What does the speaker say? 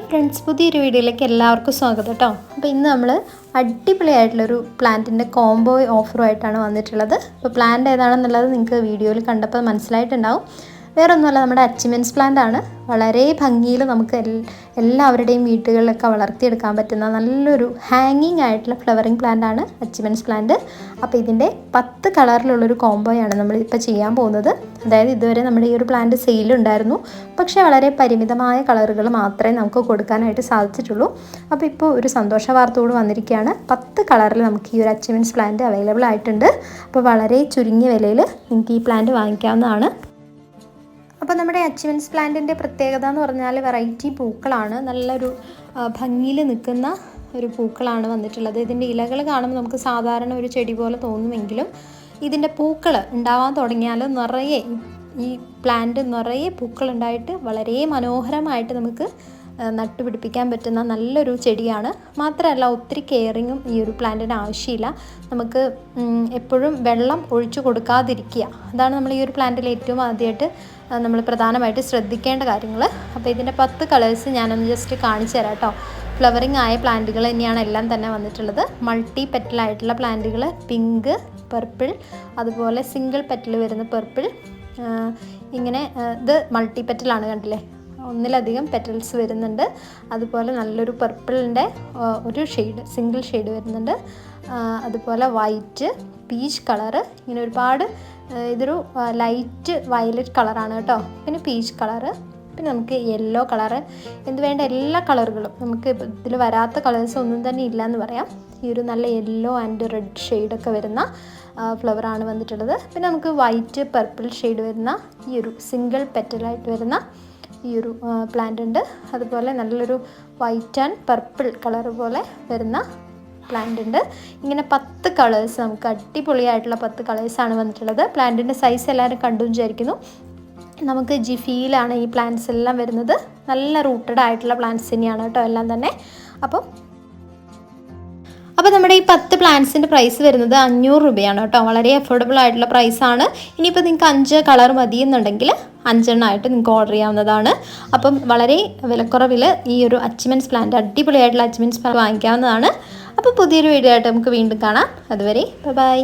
Friends, പുതിയൊരു വീഡിയോയിലേക്ക് എല്ലാവർക്കും സ്വാഗതം കേട്ടോ. അപ്പോൾ ഇന്ന് നമ്മൾ അടിപൊളിയായിട്ടുള്ളൊരു പ്ലാന്റിൻ്റെ കോംബോ ഓഫറുമായിട്ടാണ് വന്നിട്ടുള്ളത്. അപ്പോൾ പ്ലാന്റ് ഏതാണെന്നുള്ളത് നിങ്ങൾക്ക് വീഡിയോയിൽ കണ്ടപ്പോൾ മനസ്സിലായിട്ടുണ്ടാവും. വേറെ ഒന്നുമല്ല, നമ്മുടെ അച്ചിമെൻസ് പ്ലാന്റ് ആണ്. വളരെ ഭംഗിയിൽ നമുക്ക് എല്ലാവരുടെയും വീടുകളിലൊക്കെ വളർത്തിയെടുക്കാൻ പറ്റുന്ന നല്ലൊരു ഹാങ്ങിങ് ആയിട്ടുള്ള ഫ്ലവറിങ് പ്ലാന്റ് ആണ് അച്ചിമെൻസ് പ്ലാന്റ്. അപ്പോൾ ഇതിൻ്റെ 10 കളറിലുള്ളൊരു കോംബോയാണ് നമ്മളിപ്പോൾ ചെയ്യാൻ പോകുന്നത്. അതായത് ഇതുവരെ നമ്മുടെ ഈ ഒരു പ്ലാന്റ് സെയിലുണ്ടായിരുന്നു, പക്ഷേ വളരെ പരിമിതമായ കളറുകൾ മാത്രമേ നമുക്ക് കൊടുക്കാനായിട്ട് സാധിച്ചിട്ടുള്ളൂ. അപ്പോൾ ഇപ്പോൾ ഒരു സന്തോഷ വാർത്തയോട് വന്നിരിക്കുകയാണ്. 10 കളറിൽ നമുക്ക് ഈ ഒരു അച്ചിമെൻസ് പ്ലാന്റ് അവൈലബിൾ ആയിട്ടുണ്ട്. അപ്പോൾ വളരെ ചുരുങ്ങിയ വിലയിൽ നിങ്ങൾക്ക് ഈ പ്ലാന്റ് വാങ്ങിക്കാവുന്നതാണ്. അപ്പോൾ നമ്മുടെ അച്ചിമെൻസ് പ്ലാന്റിൻ്റെ പ്രത്യേകത എന്ന് പറഞ്ഞാൽ വെറൈറ്റി പൂക്കളാണ്. നല്ലൊരു ഭംഗിയിൽ നിൽക്കുന്ന ഒരു പൂക്കളാണ് വന്നിട്ടുള്ളത്. ഇതിൻ്റെ ഇലകൾ കാണുമ്പോൾ നമുക്ക് സാധാരണ ഒരു ചെടി പോലെ തോന്നുമെങ്കിലും ഇതിൻ്റെ പൂക്കൾ ഉണ്ടാവാൻ തുടങ്ങിയാൽ നിറയെ ഈ പ്ലാന്റ് നിറയെ പൂക്കളുണ്ടായിട്ട് വളരെ മനോഹരമായിട്ട് നമുക്ക് നട്ടുപിടിപ്പിക്കാൻ പറ്റുന്ന നല്ലൊരു ചെടിയാണ്. മാത്രമല്ല ഒത്തിരി കെയറിങ്ങും ഈ ഒരു പ്ലാന്റിന് ആവശ്യമില്ല. നമുക്ക് എപ്പോഴും വെള്ളം ഒഴിച്ചു കൊടുക്കാതിരിക്കുക, അതാണ് നമ്മൾ ഈ ഒരു പ്ലാന്റിൽ ഏറ്റവും ആദ്യമായിട്ട് നമ്മൾ പ്രധാനമായിട്ട് ശ്രദ്ധിക്കേണ്ട കാര്യങ്ങൾ. അപ്പോൾ ഇതിൻ്റെ 10 കളേഴ്സ് ഞാനൊന്ന് ജസ്റ്റ് കാണിച്ചു തരാം കേട്ടോ. ഫ്ലവറിങ് ആയ പ്ലാന്റുകൾ തന്നെയാണ് എല്ലാം തന്നെ വന്നിട്ടുള്ളത്. മൾട്ടി പെറ്റലായിട്ടുള്ള പ്ലാന്റുകൾ, പിങ്ക്, പർപ്പിൾ, അതുപോലെ സിംഗിൾ പെറ്റൽ വരുന്ന പർപ്പിൾ, ഇങ്ങനെ ഇത് മൾട്ടി പെറ്റലാണ്, കണ്ടില്ലേ, ഒന്നിലധികം പെറ്റൽസ് വരുന്നുണ്ട്. അതുപോലെ നല്ലൊരു പർപ്പിളിൻ്റെ ഒരു ഷെയ്ഡ്, സിംഗിൾ ഷെയ്ഡ് വരുന്നുണ്ട്. അതുപോലെ വൈറ്റ്, പീച്ച് കളറ്, ഇങ്ങനെ ഒരുപാട്, ഇതൊരു ലൈറ്റ് വയലറ്റ് കളറാണ് കേട്ടോ. പിന്നെ പീച്ച് കളറ്, പിന്നെ നമുക്ക് യെല്ലോ കളറ്, എന്ത് വേണ്ട എല്ലാ കളറുകളും നമുക്ക് ഇതിൽ വരാത്ത കളേഴ്സ് ഒന്നും തന്നെ ഇല്ല എന്ന് പറയാം. ഈ ഒരു നല്ല യെല്ലോ ആൻഡ് റെഡ് ഷെയ്ഡൊക്കെ വരുന്ന ഫ്ലവറാണ് വന്നിട്ടുള്ളത്. പിന്നെ നമുക്ക് വൈറ്റ്, പർപ്പിൾ ഷെയ്ഡ് വരുന്ന ഈ ഒരു സിംഗിൾ പെറ്റലായിട്ട് വരുന്ന ഈ ഒരു പ്ലാന്റ് ഉണ്ട്. അതുപോലെ നല്ലൊരു വൈറ്റ് ആൻഡ് പർപ്പിൾ കളർ പോലെ വരുന്ന പ്ലാന്റ് ഉണ്ട്. ഇങ്ങനെ 10 കളേഴ്സ്, നമുക്ക് അടിപൊളിയായിട്ടുള്ള 10 കളേഴ്സാണ് വന്നിട്ടുള്ളത്. പ്ലാന്റിൻ്റെ സൈസ് എല്ലാവരും കണ്ടു വിചാരിക്കുന്നു. നമുക്ക് ജിഫിയിലാണ് ഈ പ്ലാന്റ്സ് എല്ലാം വരുന്നത്. നല്ല റൂട്ടഡ് ആയിട്ടുള്ള പ്ലാന്റ്സ് തന്നെയാണ് കേട്ടോ എല്ലാം തന്നെ. അപ്പോൾ നമ്മുടെ ഈ 10 പ്ലാന്റ്സിൻ്റെ പ്രൈസ് വരുന്നത് 500 രൂപയാണ് കേട്ടോ. വളരെ അഫോർഡബിൾ ആയിട്ടുള്ള പ്രൈസാണ്. ഇനിയിപ്പോൾ നിങ്ങൾക്ക് 5 കളർ മതിയെന്നുണ്ടെങ്കിൽ 5 എണ്ണമായിട്ട് നിങ്ങൾക്ക് ഓർഡർ ചെയ്യാവുന്നതാണ്. അപ്പം വളരെ വിലക്കുറവിൽ ഈ ഒരു അച്ചിമെൻസ് പ്ലാന്റ്, അടിപൊളിയായിട്ടുള്ള അച്ചിമെൻസ് പ്ലാന്റ് വാങ്ങിക്കാവുന്നതാണ്. അപ്പോൾ പുതിയൊരു വീഡിയോ ആയിട്ട് നമുക്ക് വീണ്ടും കാണാം. അതുവരെ ബൈ.